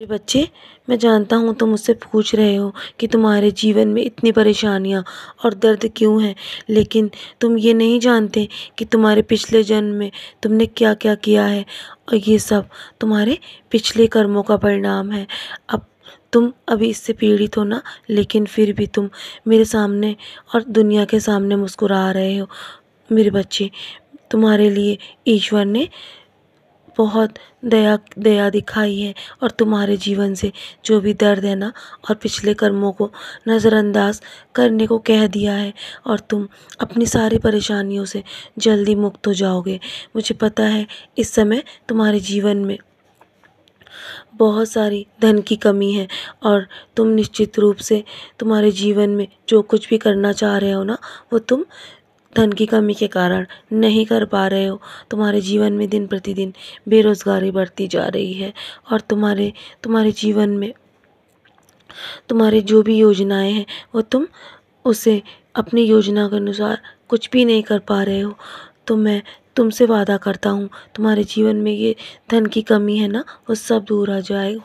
मेरे बच्चे, मैं जानता हूँ तुम मुझसे पूछ रहे हो कि तुम्हारे जीवन में इतनी परेशानियाँ और दर्द क्यों हैं, लेकिन तुम ये नहीं जानते कि तुम्हारे पिछले जन्म में तुमने क्या क्या किया है और ये सब तुम्हारे पिछले कर्मों का परिणाम है। अब तुम अभी इससे पीड़ित हो ना, लेकिन फिर भी तुम मेरे सामने और दुनिया के सामने मुस्कुरा रहे हो। मेरे बच्चे, तुम्हारे लिए ईश्वर ने बहुत दया दया दिखाई है और तुम्हारे जीवन से जो भी दर्द है ना और पिछले कर्मों को नज़रअंदाज करने को कह दिया है और तुम अपनी सारी परेशानियों से जल्दी मुक्त हो जाओगे। मुझे पता है इस समय तुम्हारे जीवन में बहुत सारी धन की कमी है और तुम निश्चित रूप से तुम्हारे जीवन में जो कुछ भी करना चाह रहे हो ना, वो तुम धन की कमी के कारण नहीं कर पा रहे हो। तुम्हारे जीवन में दिन प्रतिदिन बेरोज़गारी बढ़ती जा रही है और तुम्हारे तुम्हारे जीवन में तुम्हारी जो भी योजनाएं हैं वो तुम उसे अपनी योजना के अनुसार कुछ भी नहीं कर पा रहे हो। तो मैं तुमसे वादा करता हूँ, तुम्हारे जीवन में ये धन की कमी है ना, वो सब दूर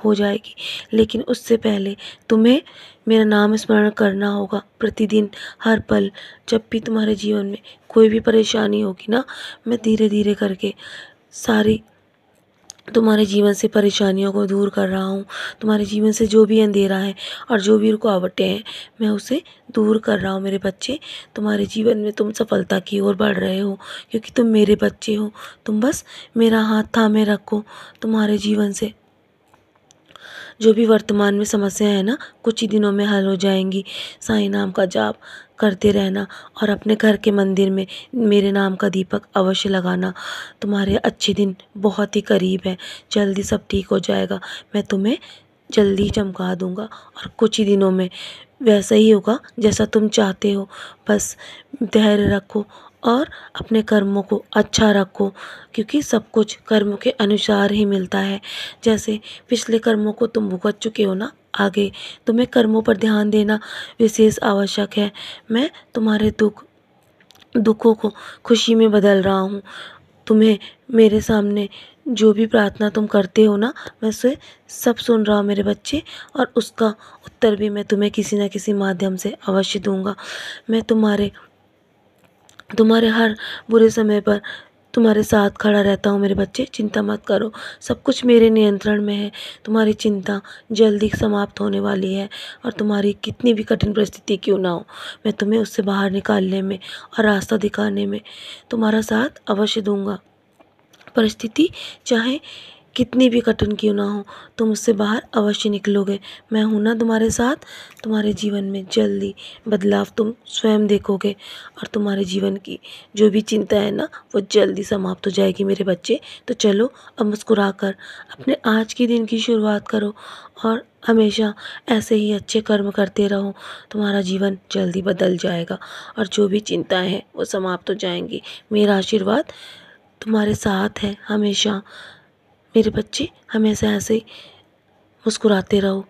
हो जाएगी। लेकिन उससे पहले तुम्हें मेरा नाम स्मरण करना होगा प्रतिदिन, हर पल। जब भी तुम्हारे जीवन में कोई भी परेशानी होगी ना, मैं धीरे धीरे करके सारी तुम्हारे जीवन से परेशानियों को दूर कर रहा हूँ। तुम्हारे जीवन से जो भी अंधेरा है और जो भी रुकावटें हैं, मैं उसे दूर कर रहा हूँ। मेरे बच्चे, तुम्हारे जीवन में तुम सफलता की ओर बढ़ रहे हो, क्योंकि तुम मेरे बच्चे हो। तुम बस मेरा हाथ थामे रखो, तुम्हारे जीवन से जो भी वर्तमान में समस्या है ना, कुछ ही दिनों में हल हो जाएंगी। साईं नाम का जाप करते रहना और अपने घर के मंदिर में मेरे नाम का दीपक अवश्य लगाना। तुम्हारे अच्छे दिन बहुत ही करीब है, जल्दी सब ठीक हो जाएगा। मैं तुम्हें जल्दी चमका दूंगा और कुछ ही दिनों में वैसा ही होगा जैसा तुम चाहते हो। बस धैर्य रखो और अपने कर्मों को अच्छा रखो, क्योंकि सब कुछ कर्म के अनुसार ही मिलता है। जैसे पिछले कर्मों को तुम भुगत चुके हो ना, आगे तुम्हें कर्मों पर ध्यान देना विशेष आवश्यक है। मैं तुम्हारे दुखों को खुशी में बदल रहा हूँ। तुम्हें मेरे सामने जो भी प्रार्थना तुम करते हो ना, मैं उसे सब सुन रहा हूँ मेरे बच्चे, और उसका उत्तर भी मैं तुम्हें किसी न किसी माध्यम से अवश्य दूंगा। मैं तुम्हारे हर बुरे समय पर तुम्हारे साथ खड़ा रहता हूँ मेरे बच्चे। चिंता मत करो, सब कुछ मेरे नियंत्रण में है। तुम्हारी चिंता जल्दी समाप्त होने वाली है और तुम्हारी कितनी भी कठिन परिस्थिति क्यों ना हो, मैं तुम्हें उससे बाहर निकालने में और रास्ता दिखाने में तुम्हारा साथ अवश्य दूंगा। परिस्थिति चाहे कितनी भी कठिन क्यों ना हो, तुम उससे बाहर अवश्य निकलोगे। मैं हूं ना तुम्हारे साथ। तुम्हारे जीवन में जल्दी बदलाव तुम स्वयं देखोगे और तुम्हारे जीवन की जो भी चिंता है ना, वो जल्दी समाप्त हो जाएगी मेरे बच्चे। तो चलो, अब मुस्कुराकर अपने आज के दिन की शुरुआत करो और हमेशा ऐसे ही अच्छे कर्म करते रहो। तुम्हारा जीवन जल्दी बदल जाएगा और जो भी चिंताएं हैं वो समाप्त हो जाएंगी। मेरा आशीर्वाद तुम्हारे साथ है हमेशा। मेरे बच्चे, हमेशा ऐसे ही मुस्कुराते रहो।